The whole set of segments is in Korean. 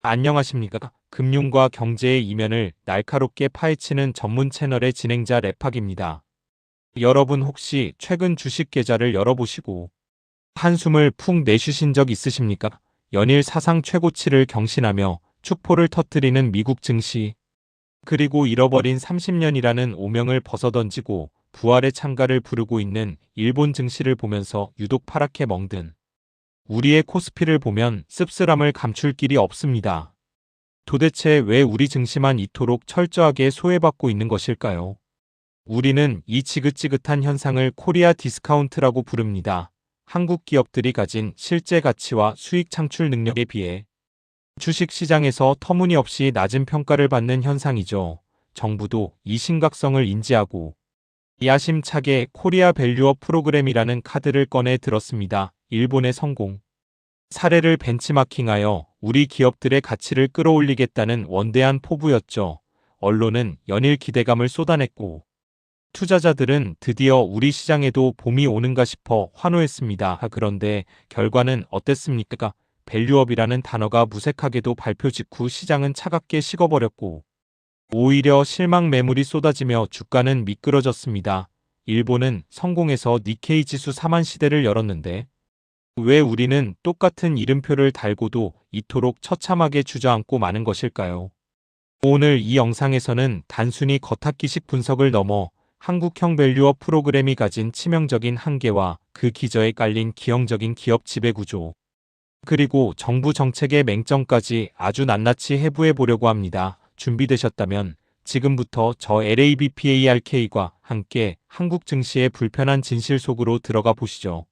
안녕하십니까? 금융과 경제의 이면을 날카롭게 파헤치는 전문 채널의 진행자 랩학입니다. 여러분 혹시 최근 주식 계좌를 열어보시고 한숨을 푹 내쉬신 적 있으십니까? 연일 사상 최고치를 경신하며 축포를 터뜨리는 미국 증시, 그리고 잃어버린 30년이라는 오명을 벗어던지고 부활의 창가를 부르고 있는 일본 증시를 보면서 유독 파랗게 멍든 우리의 코스피를 보면 씁쓸함을 감출 길이 없습니다. 도대체 왜 우리 증시만 이토록 철저하게 소외받고 있는 것일까요? 우리는 이 지긋지긋한 현상을 코리아 디스카운트라고 부릅니다. 한국 기업들이 가진 실제 가치와 수익 창출 능력에 비해 주식 시장에서 터무니없이 낮은 평가를 받는 현상이죠. 정부도 이 심각성을 인지하고 야심차게 코리아 밸류업 프로그램이라는 카드를 꺼내 들었습니다. 일본의 성공 사례를 벤치마킹하여 우리 기업들의 가치를 끌어올리겠다는 원대한 포부였죠. 언론은 연일 기대감을 쏟아냈고 투자자들은 드디어 우리 시장에도 봄이 오는가 싶어 환호했습니다. 그런데 결과는 어땠습니까? 밸류업이라는 단어가 무색하게도 발표 직후 시장은 차갑게 식어버렸고 오히려 실망 매물이 쏟아지며 주가는 미끄러졌습니다. 일본은 성공해서 니케이 지수 4만 시대를 열었는데 왜 우리는 똑같은 이름표를 달고도 이토록 처참하게 주저앉고 마는 것일까요? 오늘 이 영상에서는 단순히 겉핥기식 분석을 넘어 한국형 밸류업 프로그램이 가진 치명적인 한계와 그 기저에 깔린 기형적인 기업 지배구조, 그리고 정부 정책의 맹점까지 아주 낱낱이 해부해 보려고 합니다. 준비되셨다면 지금부터 저 LABPARK과 함께 한국 증시의 불편한 진실 속으로 들어가 보시죠.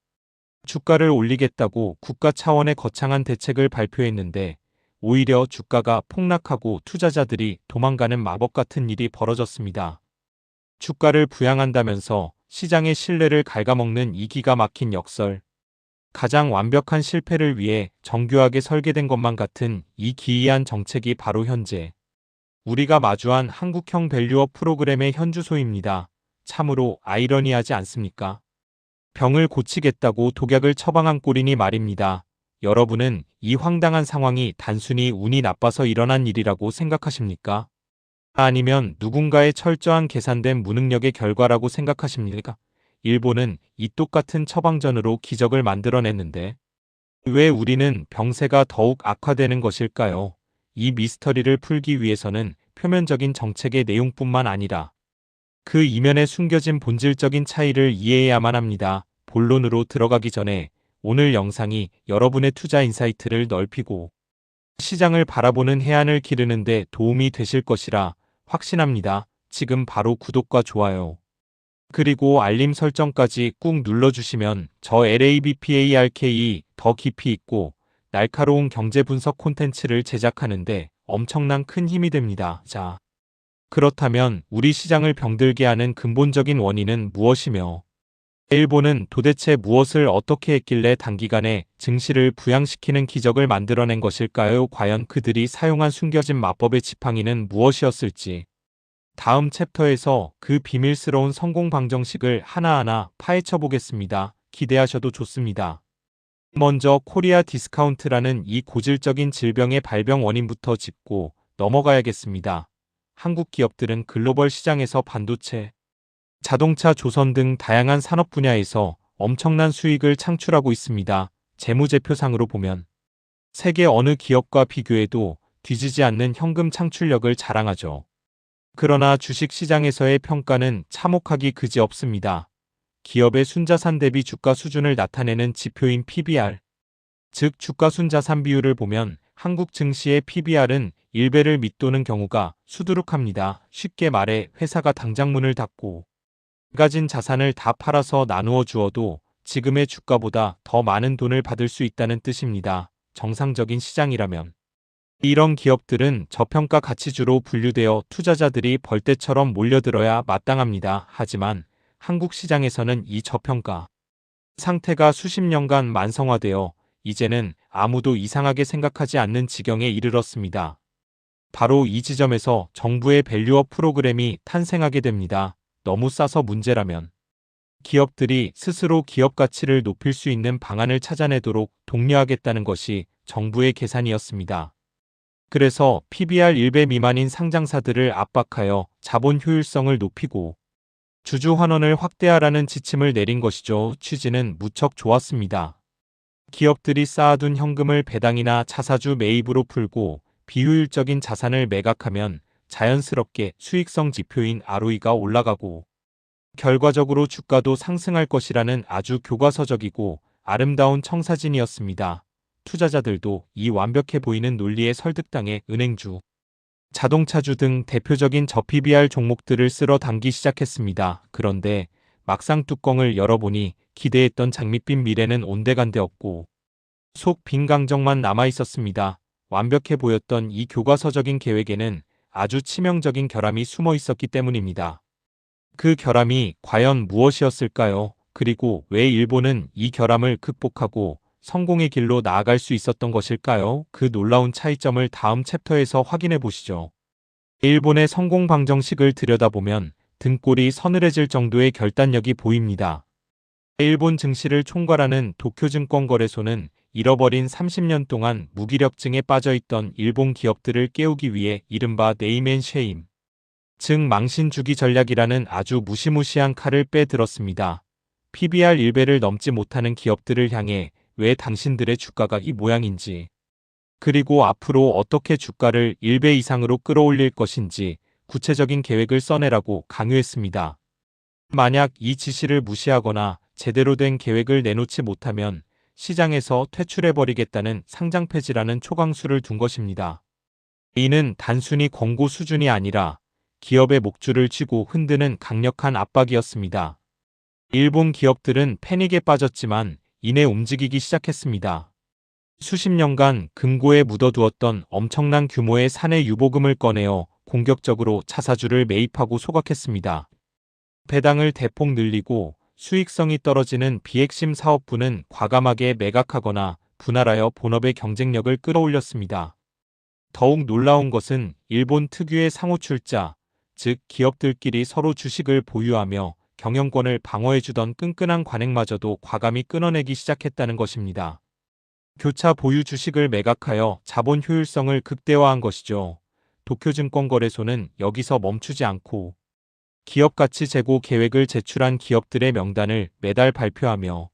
주가를 올리겠다고 국가 차원의 거창한 대책을 발표했는데 오히려 주가가 폭락하고 투자자들이 도망가는 마법 같은 일이 벌어졌습니다. 주가를 부양한다면서 시장의 신뢰를 갉아먹는 이 기가 막힌 역설. 가장 완벽한 실패를 위해 정교하게 설계된 것만 같은 이 기이한 정책이 바로 현재 우리가 마주한 한국형 밸류업 프로그램의 현주소입니다. 참으로 아이러니하지 않습니까? 병을 고치겠다고 독약을 처방한 꼴이니 말입니다. 여러분은 이 황당한 상황이 단순히 운이 나빠서 일어난 일이라고 생각하십니까? 아니면 누군가의 철저한 계산된 무능력의 결과라고 생각하십니까? 일본은 이 똑같은 처방전으로 기적을 만들어냈는데 왜 우리는 병세가 더욱 악화되는 것일까요? 이 미스터리를 풀기 위해서는 표면적인 정책의 내용뿐만 아니라 그 이면에 숨겨진 본질적인 차이를 이해해야만 합니다. 본론으로 들어가기 전에 오늘 영상이 여러분의 투자 인사이트를 넓히고 시장을 바라보는 해안을 기르는 데 도움이 되실 것이라 확신합니다. 지금 바로 구독과 좋아요, 그리고 알림 설정까지 꾹 눌러주시면 저 LABPARKE 더 깊이 있고 날카로운 경제 분석 콘텐츠를 제작하는데 엄청난 큰 힘이 됩니다. 자, 그렇다면 우리 시장을 병들게 하는 근본적인 원인은 무엇이며 일본은 도대체 무엇을 어떻게 했길래 단기간에 증시를 부양시키는 기적을 만들어낸 것일까요? 과연 그들이 사용한 숨겨진 마법의 지팡이는 무엇이었을지 다음 챕터에서 그 비밀스러운 성공 방정식을 하나하나 파헤쳐 보겠습니다. 기대하셔도 좋습니다. 먼저 코리아 디스카운트라는 이 고질적인 질병의 발병 원인부터 짚고 넘어가야겠습니다. 한국 기업들은 글로벌 시장에서 반도체, 자동차, 조선 등 다양한 산업 분야에서 엄청난 수익을 창출하고 있습니다. 재무제표상으로 보면 세계 어느 기업과 비교해도 뒤지지 않는 현금 창출력을 자랑하죠. 그러나 주식시장에서의 평가는 참혹하기 그지없습니다. 기업의 순자산 대비 주가 수준을 나타내는 지표인 PBR, 즉 주가순자산 비율을 보면 한국 증시의 PBR은 1배를 밑도는 경우가 수두룩합니다. 쉽게 말해 회사가 당장 문을 닫고 가진 자산을 다 팔아서 나누어 주어도 지금의 주가보다 더 많은 돈을 받을 수 있다는 뜻입니다. 정상적인 시장이라면 이런 기업들은 저평가 가치주로 분류되어 투자자들이 벌떼처럼 몰려들어야 마땅합니다. 하지만 한국 시장에서는 이 저평가 상태가 수십 년간 만성화되어 이제는 아무도 이상하게 생각하지 않는 지경에 이르렀습니다. 바로 이 지점에서 정부의 밸류업 프로그램이 탄생하게 됩니다. 너무 싸서 문제라면 기업들이 스스로 기업 가치를 높일 수 있는 방안을 찾아내도록 독려하겠다는 것이 정부의 계산이었습니다. 그래서 PBR 1배 미만인 상장사들을 압박하여 자본 효율성을 높이고 주주 환원을 확대하라는 지침을 내린 것이죠. 취지는 무척 좋았습니다. 기업들이 쌓아둔 현금을 배당이나 자사주 매입으로 풀고 비효율적인 자산을 매각하면 자연스럽게 수익성 지표인 ROE가 올라가고 결과적으로 주가도 상승할 것이라는 아주 교과서적이고 아름다운 청사진이었습니다. 투자자들도 이 완벽해 보이는 논리에 설득당해 은행주, 자동차주 등 대표적인 저PBR 종목들을 쓸어 담기 시작했습니다. 그런데 막상 뚜껑을 열어보니 기대했던 장밋빛 미래는 온데간데 없고 속 빈 강정만 남아있었습니다. 완벽해 보였던 이 교과서적인 계획에는 아주 치명적인 결함이 숨어 있었기 때문입니다. 그 결함이 과연 무엇이었을까요? 그리고 왜 일본은 이 결함을 극복하고 성공의 길로 나아갈 수 있었던 것일까요? 그 놀라운 차이점을 다음 챕터에서 확인해 보시죠. 일본의 성공 방정식을 들여다보면 등골이 서늘해질 정도의 결단력이 보입니다. 일본 증시를 총괄하는 도쿄증권거래소는 잃어버린 30년 동안 무기력증에 빠져있던 일본 기업들을 깨우기 위해 이른바 네임앤쉐임, 즉 망신주기 전략이라는 아주 무시무시한 칼을 빼들었습니다. PBR 1배를 넘지 못하는 기업들을 향해 왜 당신들의 주가가 이 모양인지, 그리고 앞으로 어떻게 주가를 1배 이상으로 끌어올릴 것인지 구체적인 계획을 써내라고 강요했습니다. 만약 이 지시를 무시하거나 제대로 된 계획을 내놓지 못하면 시장에서 퇴출해버리겠다는 상장 폐지라는 초강수를 둔 것입니다. 이는 단순히 권고 수준이 아니라 기업의 목줄을 쥐고 흔드는 강력한 압박이었습니다. 일본 기업들은 패닉에 빠졌지만 이내 움직이기 시작했습니다. 수십 년간 금고에 묻어두었던 엄청난 규모의 사내 유보금을 꺼내어 공격적으로 자사주를 매입하고 소각했습니다. 배당을 대폭 늘리고 수익성이 떨어지는 비핵심 사업부는 과감하게 매각하거나 분할하여 본업의 경쟁력을 끌어올렸습니다. 더욱 놀라운 것은 일본 특유의 상호출자, 즉 기업들끼리 서로 주식을 보유하며 경영권을 방어해주던 끈끈한 관행마저도 과감히 끊어내기 시작했다는 것입니다. 교차 보유 주식을 매각하여 자본 효율성을 극대화한 것이죠. 도쿄증권거래소는 여기서 멈추지 않고 기업가치 재고 계획을 제출한 기업들의 명단을 매달 발표하며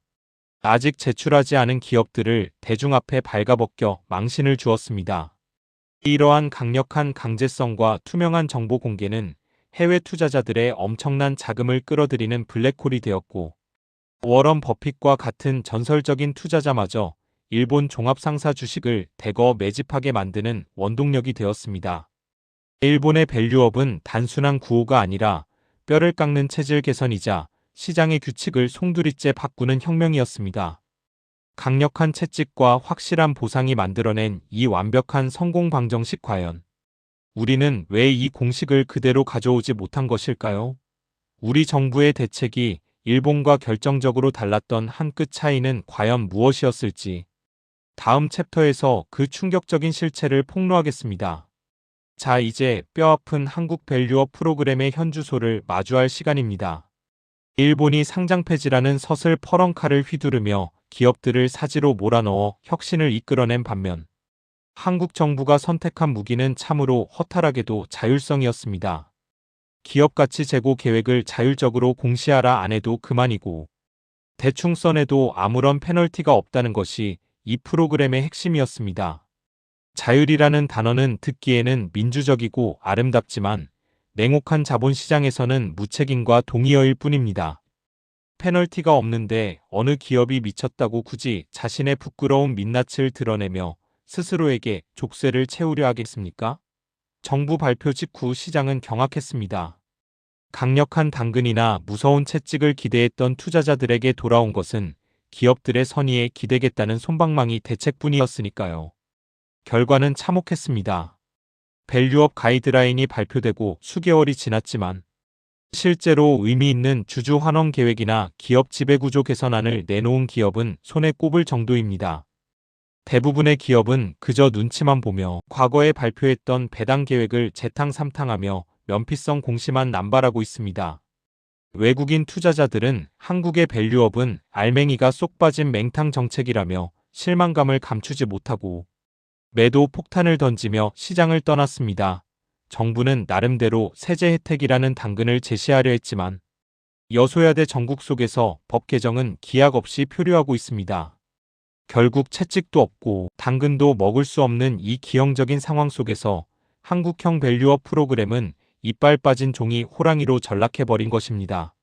아직 제출하지 않은 기업들을 대중 앞에 발가벗겨 망신을 주었습니다. 이러한 강력한 강제성과 투명한 정보 공개는 해외 투자자들의 엄청난 자금을 끌어들이는 블랙홀이 되었고 워런 버핏과 같은 전설적인 투자자마저 일본 종합상사 주식을 대거 매집하게 만드는 원동력이 되었습니다. 일본의 밸류업은 단순한 구호가 아니라 뼈를 깎는 체질 개선이자 시장의 규칙을 송두리째 바꾸는 혁명이었습니다. 강력한 채찍과 확실한 보상이 만들어낸 이 완벽한 성공 방정식, 과연 우리는 왜 이 공식을 그대로 가져오지 못한 것일까요? 우리 정부의 대책이 일본과 결정적으로 달랐던 한 끗 차이는 과연 무엇이었을지 다음 챕터에서 그 충격적인 실체를 폭로하겠습니다. 자, 이제 뼈아픈 한국 밸류업 프로그램의 현주소를 마주할 시간입니다. 일본이 상장 폐지라는 서슬 퍼런칼을 휘두르며 기업들을 사지로 몰아넣어 혁신을 이끌어낸 반면 한국 정부가 선택한 무기는 참으로 허탈하게도 자율성이었습니다. 기업가치 재고 계획을 자율적으로 공시하라 안 해도 그만이고 대충 써내도 아무런 페널티가 없다는 것이 이 프로그램의 핵심이었습니다. 자율이라는 단어는 듣기에는 민주적이고 아름답지만 냉혹한 자본시장에서는 무책임과 동의어일 뿐입니다. 페널티가 없는데 어느 기업이 미쳤다고 굳이 자신의 부끄러운 민낯을 드러내며 스스로에게 족쇄를 채우려 하겠습니까? 정부 발표 직후 시장은 경악했습니다. 강력한 당근이나 무서운 채찍을 기대했던 투자자들에게 돌아온 것은 기업들의 선의에 기대겠다는 솜방망이 대책뿐이었으니까요. 결과는 참혹했습니다. 밸류업 가이드라인이 발표되고 수개월이 지났지만 실제로 의미 있는 주주 환원 계획이나 기업 지배구조 개선안을 내놓은 기업은 손에 꼽을 정도입니다. 대부분의 기업은 그저 눈치만 보며 과거에 발표했던 배당 계획을 재탕삼탕하며 면피성 공시만 남발하고 있습니다. 외국인 투자자들은 한국의 밸류업은 알맹이가 쏙 빠진 맹탕 정책이라며 실망감을 감추지 못하고 매도 폭탄을 던지며 시장을 떠났습니다. 정부는 나름대로 세제 혜택이라는 당근을 제시하려 했지만 여소야대 정국 속에서 법 개정은 기약 없이 표류하고 있습니다. 결국 채찍도 없고 당근도 먹을 수 없는 이 기형적인 상황 속에서 한국형 밸류업 프로그램은 이빨 빠진 종이 호랑이로 전락해버린 것입니다.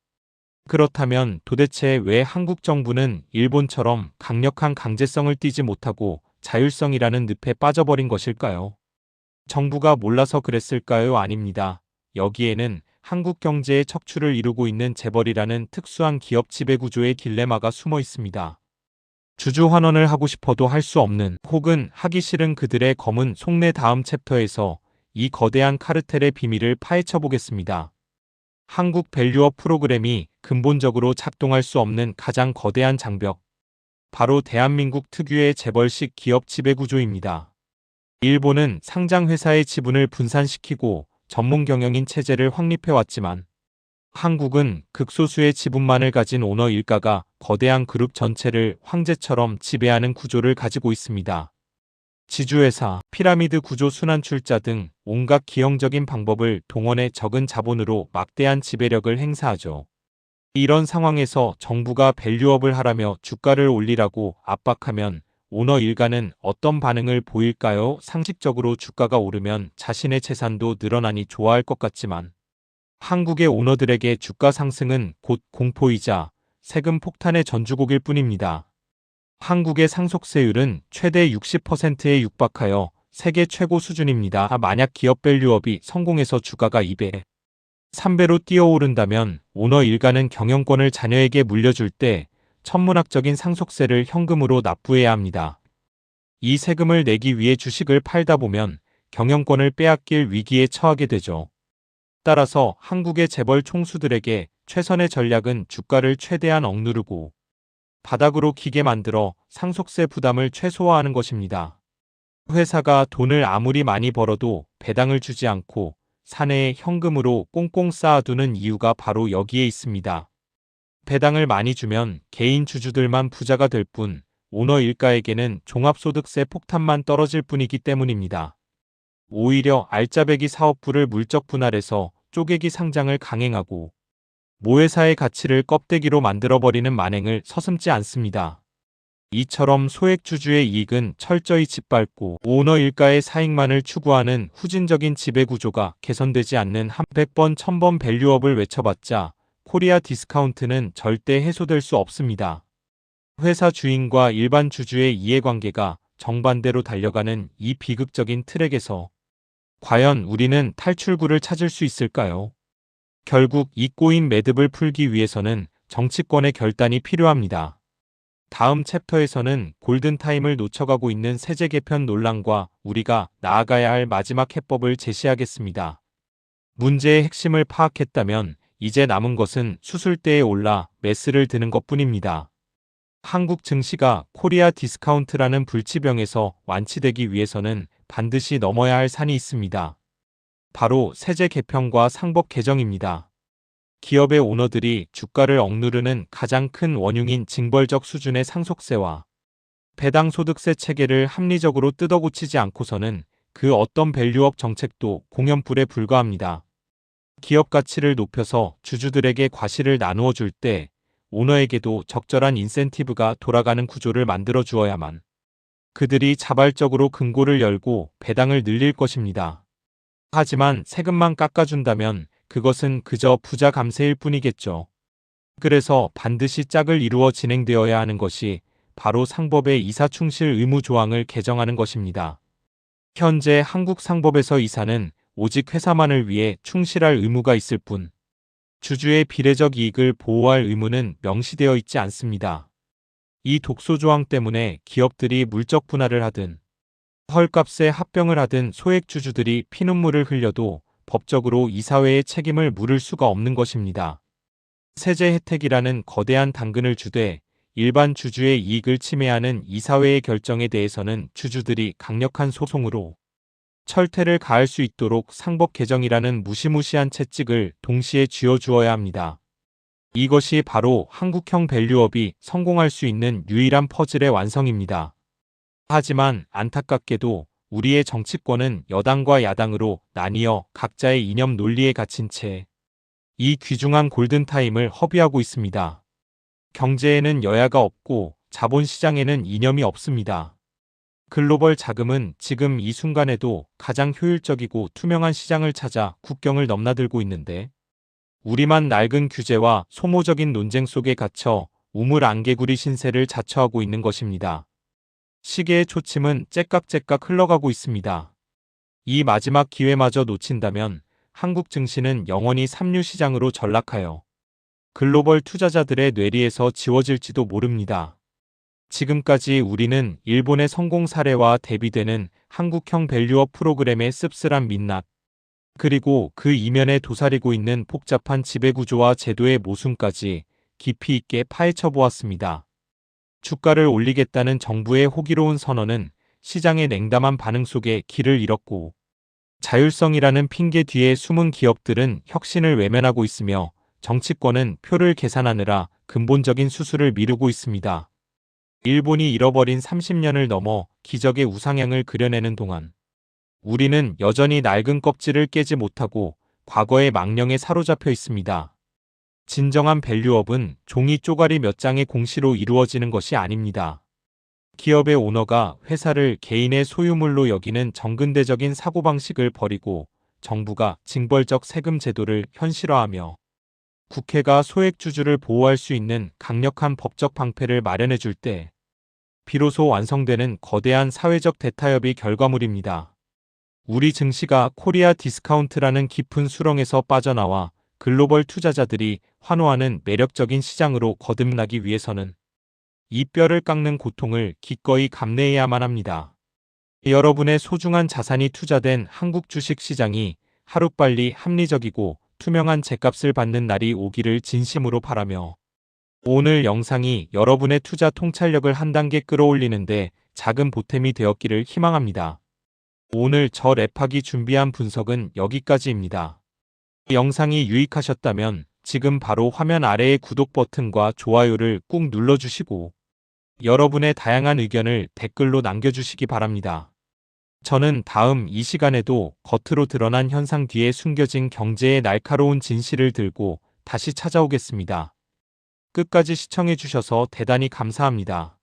그렇다면 도대체 왜 한국 정부는 일본처럼 강력한 강제성을 띠지 못하고 자율성이라는 늪에 빠져버린 것일까요? 정부가 몰라서 그랬을까요? 아닙니다. 여기에는 한국 경제의 척추를 이루고 있는 재벌이라는 특수한 기업 지배구조의 딜레마가 숨어 있습니다. 주주 환원을 하고 싶어도 할 수 없는 혹은 하기 싫은 그들의 검은 속내 다음 챕터에서 이 거대한 카르텔의 비밀을 파헤쳐 보겠습니다. 한국 밸류업 프로그램이 근본적으로 작동할 수 없는 가장 거대한 장벽. 바로 대한민국 특유의 재벌식 기업 지배구조입니다. 일본은 상장회사의 지분을 분산시키고 전문 경영인 체제를 확립해왔지만 한국은 극소수의 지분만을 가진 오너 일가가 거대한 그룹 전체를 황제처럼 지배하는 구조를 가지고 있습니다. 지주회사, 피라미드 구조 순환출자 등 온갖 기형적인 방법을 동원해 적은 자본으로 막대한 지배력을 행사하죠. 이런 상황에서 정부가 밸류업을 하라며 주가를 올리라고 압박하면 오너 일가는 어떤 반응을 보일까요? 상식적으로 주가가 오르면 자신의 재산도 늘어나니 좋아할 것 같지만 한국의 오너들에게 주가 상승은 곧 공포이자 세금 폭탄의 전주곡일 뿐입니다. 한국의 상속세율은 최대 60%에 육박하여 세계 최고 수준입니다. 만약 기업 밸류업이 성공해서 주가가 2배, 3배로 뛰어오른다면 오너 일가는 경영권을 자녀에게 물려줄 때 천문학적인 상속세를 현금으로 납부해야 합니다. 이 세금을 내기 위해 주식을 팔다 보면 경영권을 빼앗길 위기에 처하게 되죠. 따라서 한국의 재벌 총수들에게 최선의 전략은 주가를 최대한 억누르고 바닥으로 기게 만들어 상속세 부담을 최소화하는 것입니다. 회사가 돈을 아무리 많이 벌어도 배당을 주지 않고 사내에 현금으로 꽁꽁 쌓아두는 이유가 바로 여기에 있습니다. 배당을 많이 주면 개인 주주들만 부자가 될 뿐 오너 일가에게는 종합소득세 폭탄만 떨어질 뿐이기 때문입니다. 오히려 알짜배기 사업부를 물적 분할해서 쪼개기 상장을 강행하고 모회사의 가치를 껍데기로 만들어버리는 만행을 서슴지 않습니다. 이처럼 소액주주의 이익은 철저히 짓밟고 오너 일가의 사익만을 추구하는 후진적인 지배구조가 개선되지 않는 한 100번 1000번 밸류업을 외쳐봤자 코리아 디스카운트는 절대 해소될 수 없습니다. 회사 주인과 일반 주주의 이해관계가 정반대로 달려가는 이 비극적인 트랙에서 과연 우리는 탈출구를 찾을 수 있을까요? 결국 이 꼬인 매듭을 풀기 위해서는 정치권의 결단이 필요합니다. 다음 챕터에서는 골든타임을 놓쳐가고 있는 세제 개편 논란과 우리가 나아가야 할 마지막 해법을 제시하겠습니다. 문제의 핵심을 파악했다면 이제 남은 것은 수술대에 올라 메스를 드는 것뿐입니다. 한국 증시가 코리아 디스카운트라는 불치병에서 완치되기 위해서는 반드시 넘어야 할 산이 있습니다. 바로 세제 개편과 상법 개정입니다. 기업의 오너들이 주가를 억누르는 가장 큰 원흉인 징벌적 수준의 상속세와 배당소득세 체계를 합리적으로 뜯어고치지 않고서는 그 어떤 밸류업 정책도 공연불에 불과합니다. 기업 가치를 높여서 주주들에게 과실을 나누어 줄 때 오너에게도 적절한 인센티브가 돌아가는 구조를 만들어 주어야만 그들이 자발적으로 금고를 열고 배당을 늘릴 것입니다. 하지만 세금만 깎아준다면 그것은 그저 부자 감세일 뿐이겠죠. 그래서 반드시 짝을 이루어 진행되어야 하는 것이 바로 상법의 이사충실 의무 조항을 개정하는 것입니다. 현재 한국 상법에서 이사는 오직 회사만을 위해 충실할 의무가 있을 뿐 주주의 비례적 이익을 보호할 의무는 명시되어 있지 않습니다. 이 독소조항 때문에 기업들이 물적 분할을 하든 헐값에 합병을 하든 소액주주들이 피눈물을 흘려도 법적으로 이사회의 책임을 물을 수가 없는 것입니다. 세제 혜택이라는 거대한 당근을 주되 일반 주주의 이익을 침해하는 이사회의 결정에 대해서는 주주들이 강력한 소송으로 철퇴를 가할 수 있도록 상법 개정이라는 무시무시한 채찍을 동시에 쥐어주어야 합니다. 이것이 바로 한국형 밸류업이 성공할 수 있는 유일한 퍼즐의 완성입니다. 하지만 안타깝게도 우리의 정치권은 여당과 야당으로 나뉘어 각자의 이념 논리에 갇힌 채 이 귀중한 골든타임을 허비하고 있습니다. 경제에는 여야가 없고 자본시장에는 이념이 없습니다. 글로벌 자금은 지금 이 순간에도 가장 효율적이고 투명한 시장을 찾아 국경을 넘나들고 있는데 우리만 낡은 규제와 소모적인 논쟁 속에 갇혀 우물안개구리 신세를 자처하고 있는 것입니다. 시계의 초침은 째깍째깍 흘러가고 있습니다. 이 마지막 기회마저 놓친다면 한국 증시는 영원히 삼류 시장으로 전락하여 글로벌 투자자들의 뇌리에서 지워질지도 모릅니다. 지금까지 우리는 일본의 성공 사례와 대비되는 한국형 밸류업 프로그램의 씁쓸한 민낯, 그리고 그 이면에 도사리고 있는 복잡한 지배구조와 제도의 모순까지 깊이 있게 파헤쳐 보았습니다. 주가를 올리겠다는 정부의 호기로운 선언은 시장의 냉담한 반응 속에 길을 잃었고, 자율성이라는 핑계 뒤에 숨은 기업들은 혁신을 외면하고 있으며 정치권은 표를 계산하느라 근본적인 수술을 미루고 있습니다. 일본이 잃어버린 30년을 넘어 기적의 우상향을 그려내는 동안 우리는 여전히 낡은 껍질을 깨지 못하고 과거의 망령에 사로잡혀 있습니다. 진정한 밸류업은 종이 쪼가리 몇 장의 공시로 이루어지는 것이 아닙니다. 기업의 오너가 회사를 개인의 소유물로 여기는 정근대적인 사고방식을 버리고 정부가 징벌적 세금 제도를 현실화하며 국회가 소액주주를 보호할 수 있는 강력한 법적 방패를 마련해 줄 때 비로소 완성되는 거대한 사회적 대타협의 결과물입니다. 우리 증시가 코리아 디스카운트라는 깊은 수렁에서 빠져나와 글로벌 투자자들이 환호하는 매력적인 시장으로 거듭나기 위해서는 이 뼈를 깎는 고통을 기꺼이 감내해야만 합니다. 여러분의 소중한 자산이 투자된 한국 주식 시장이 하루빨리 합리적이고 투명한 죗값을 받는 날이 오기를 진심으로 바라며 오늘 영상이 여러분의 투자 통찰력을 한 단계 끌어올리는데 작은 보탬이 되었기를 희망합니다. 오늘 저 랩하기 준비한 분석은 여기까지입니다. 영상이 유익하셨다면 지금 바로 화면 아래의 구독 버튼과 좋아요를 꾹 눌러주시고 여러분의 다양한 의견을 댓글로 남겨주시기 바랍니다. 저는 다음 이 시간에도 겉으로 드러난 현상 뒤에 숨겨진 경제의 날카로운 진실을 들고 다시 찾아오겠습니다. 끝까지 시청해주셔서 대단히 감사합니다.